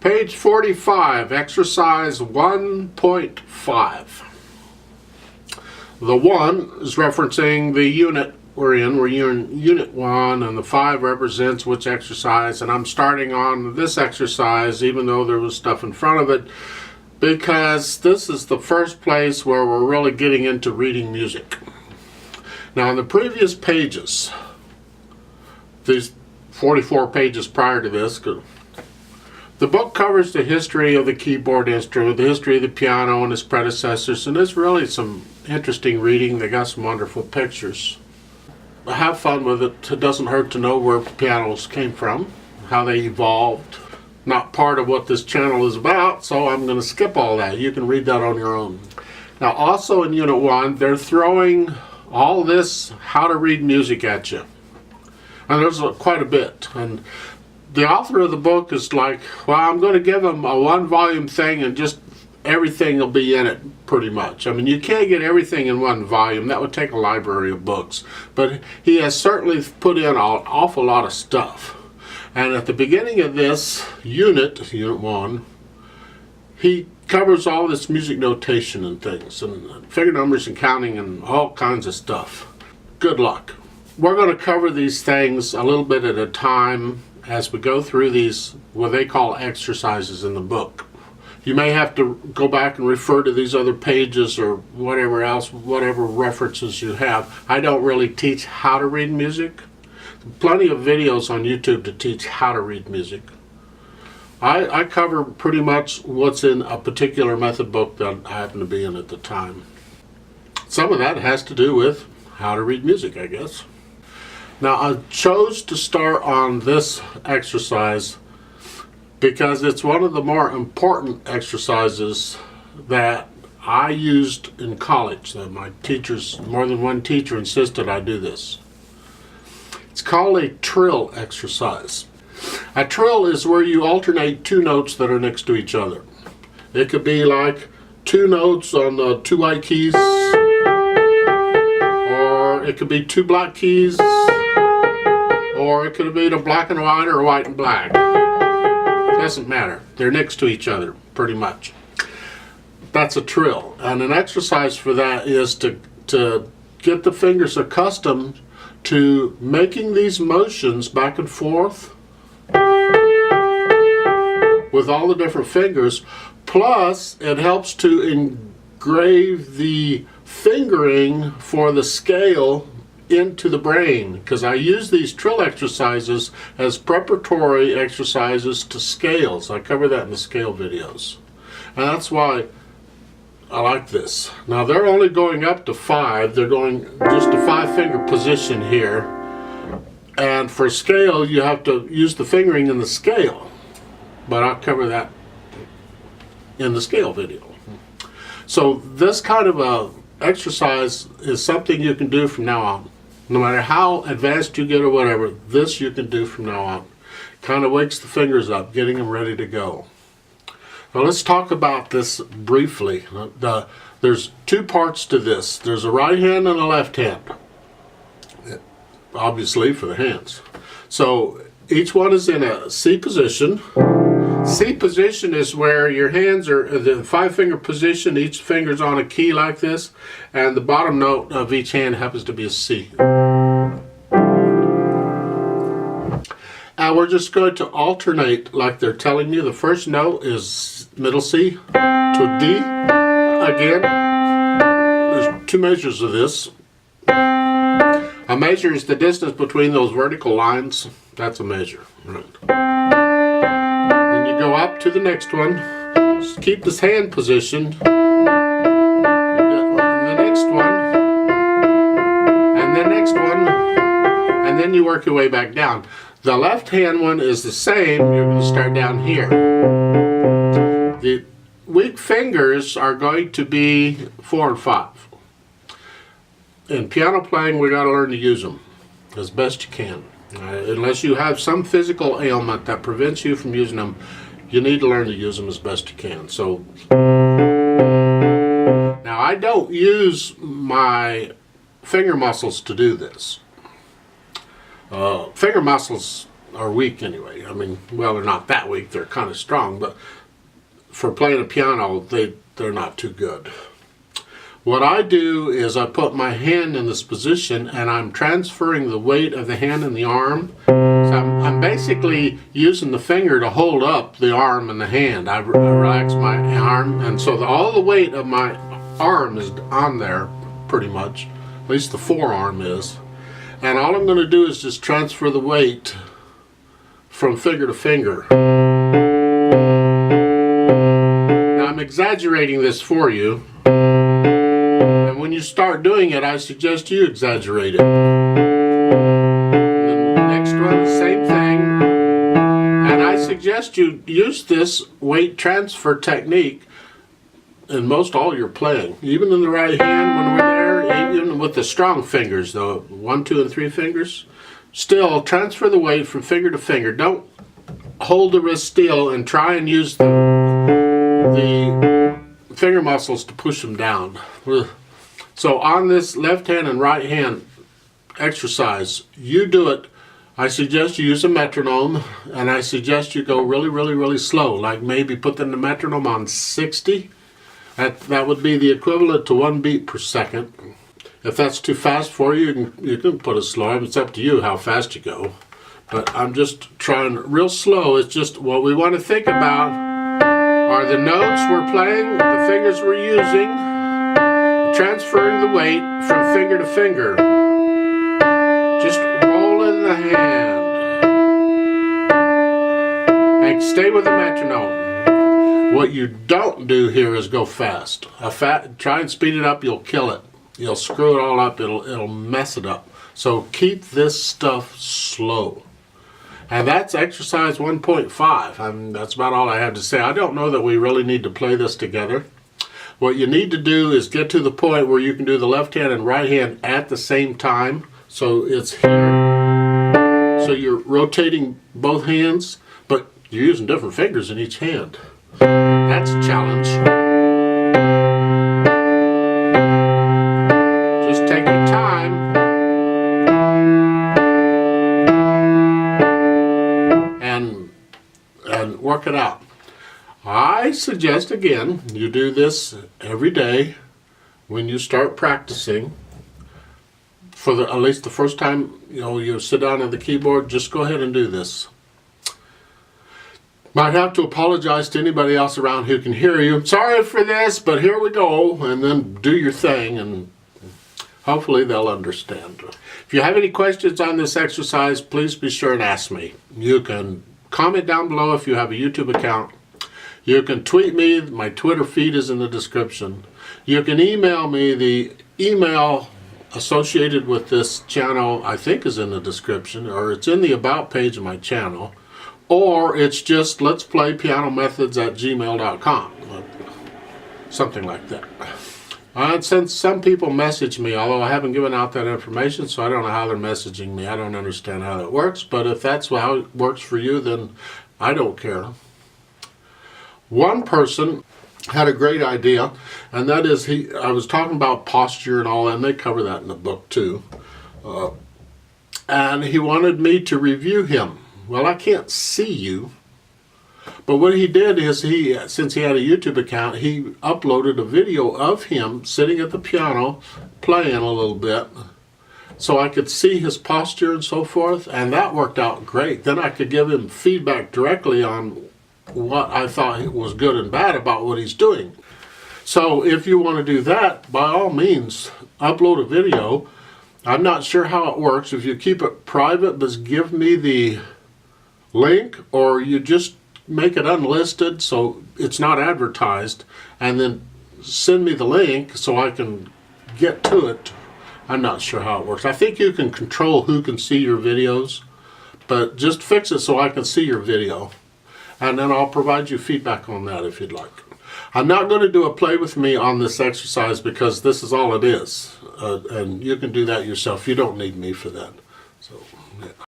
Page 45, exercise 1.5. The 1 is referencing the unit we're in. We're in unit 1, and the 5 represents which exercise. And I'm starting on this exercise, even though there was stuff in front of it, because this is the first place where we're really getting into reading music. Now, in the previous pages, these 44 pages prior to this, the book covers the history of the keyboard instrument, the history of the piano and its predecessors, and it's really some interesting reading. They got some wonderful pictures. Have fun with it. It doesn't hurt to know where pianos came from, how they evolved. Not part of what this channel is about, so I'm going to skip all that. You can read that on your own. Now, also in Unit 1, they're throwing all this how to read music at you. And there's quite a bit. And the author of the book is like, well, I'm going to give them a 1-volume thing and just everything will be in it pretty much. I mean, you can't get everything in 1 volume. That would take a library of books. But he has certainly put in an awful lot of stuff. And at the beginning of this unit 1, he covers all this music notation and things, and figure numbers and counting and all kinds of stuff. Good luck. We're going to cover these things a little bit at a time as we go through these, what they call exercises in the book. You may have to go back and refer to these other pages or whatever else, whatever references you have. I don't really teach how to read music. Plenty of videos on YouTube to teach how to read music. I cover pretty much what's in a particular method book that I happen to be in at the time. Some of that has to do with how to read music, I guess. Now, I chose to start on this exercise because it's one of the more important exercises that I used in college. My teachers, more than one teacher, insisted I do this. It's called a trill exercise. A trill is where you alternate 2 notes that are next to each other. It could be like 2 notes on the 2 white keys, or it could be 2 black keys, or it could be a black and white or a white and black. Doesn't matter. They're next to each other, pretty much. That's a trill. And an exercise for that is to get the fingers accustomed to making these motions back and forth with all the different fingers. Plus, it helps to engrave the fingering for the scale into the brain, because I use these trill exercises as preparatory exercises to scales. I cover that in the scale videos, and that's why I like this. Now, they're only going up to 5. They're going just a 5-finger position here, and for scale you have to use the fingering in the scale, but I'll cover that in the scale video. So this kind of a exercise is something you can do from now on. No matter how advanced you get or whatever, this you can do from now on. Kind of wakes the fingers up, getting them ready to go. Now let's talk about this briefly. There's 2 parts to this. There's a right hand and a left hand, obviously for the hands. So each one is in a C position. C position is where your hands are the 5-finger position. Each finger's on a key like this, and the bottom note of each hand happens to be a C. And we're just going to alternate like they're telling you. The first note is middle C to D. Again, there's 2 measures of this. A measure is the distance between those vertical lines. That's a measure. Right. Then you go up to the next one. Just keep this hand positioned. The next one. And the next one. And then you work your way back down. The left hand one is the same. You're going to start down here. The weak fingers are going to be 4 and 5. In piano playing, we got to learn to use them as best you can. Unless you have some physical ailment that prevents you from using them, you need to learn to use them as best you can. So now I don't use my finger muscles to do this. Finger muscles are weak anyway. I mean, well, they're not that weak. They're kind of strong, but for playing a piano, they're not too good. What I do is I put my hand in this position and I'm transferring the weight of the hand and the arm. So I'm basically using the finger to hold up the arm and the hand. I relax my arm, and so all the weight of my arm is on there pretty much. At least the forearm is. And all I'm going to do is just transfer the weight from finger to finger. Now I'm exaggerating this for you. And when you start doing it, I suggest you exaggerate it. And the next one, same thing. And I suggest you use this weight transfer technique in most all your playing. Even in the right hand when we're there, even with the strong fingers though, 1, 2, and 3 fingers. Still, transfer the weight from finger to finger. Don't hold the wrist still and try and use the finger muscles to push them down. So on this left hand and right hand exercise, you do it. I suggest you use a metronome, and I suggest you go really, really, really slow. Like maybe put the metronome on 60. That would be the equivalent to 1 beat per second. If that's too fast for you, you can put it slower. It's up to you how fast you go. But I'm just trying real slow. It's just what we want to think about are the notes we're playing, the fingers we're using, transferring the weight from finger to finger. Just roll in the hand. And stay with the metronome. What you don't do here is go fast. Try and speed it up, you'll kill it. You'll screw it all up, it'll mess it up. So keep this stuff slow. And that's exercise 1.5. That's about all I have to say. I don't know that we really need to play this together. What you need to do is get to the point where you can do the left hand and right hand at the same time. So it's here. So you're rotating both hands, but you're using different fingers in each hand. That's a challenge. Just take your time. And work it out. I suggest, again, you do this every day when you start practicing. For at least the first time you sit down at the keyboard, just go ahead and do this. Might have to apologize to anybody else around who can hear you. Sorry for this, but here we go. And then do your thing, and hopefully they'll understand. If you have any questions on this exercise, please be sure and ask me. You can comment down below if you have a YouTube account. You can tweet me. My Twitter feed is in the description. You can email me. The email associated with this channel, I think, is in the description, or it's in the About page of my channel. Or it's just letsplaypianomethods@gmail.com. Something like that. And since some people message me, although I haven't given out that information, so I don't know how they're messaging me. I don't understand how that works, but if that's how it works for you, then I don't care. One person had a great idea, and that is I was talking about posture and all that, and they cover that in the book too. And he wanted me to review him. Well, I can't see you. But what he did is since he had a YouTube account, he uploaded a video of him sitting at the piano playing a little bit so I could see his posture and so forth, and that worked out great. Then I could give him feedback directly on what I thought was good and bad about what he's doing. So if you want to do that, by all means, upload a video. I'm not sure how it works. If you keep it private, just give me the link, or you just make it unlisted so it's not advertised, and then send me the link so I can get to it. I'm not sure how it works. I think you can control who can see your videos, but just fix it so I can see your video, and then I'll provide you feedback on that if you'd like. I'm not going to do a play with me on this exercise because this is all it is, and you can do that yourself. You don't need me for that. So, yeah.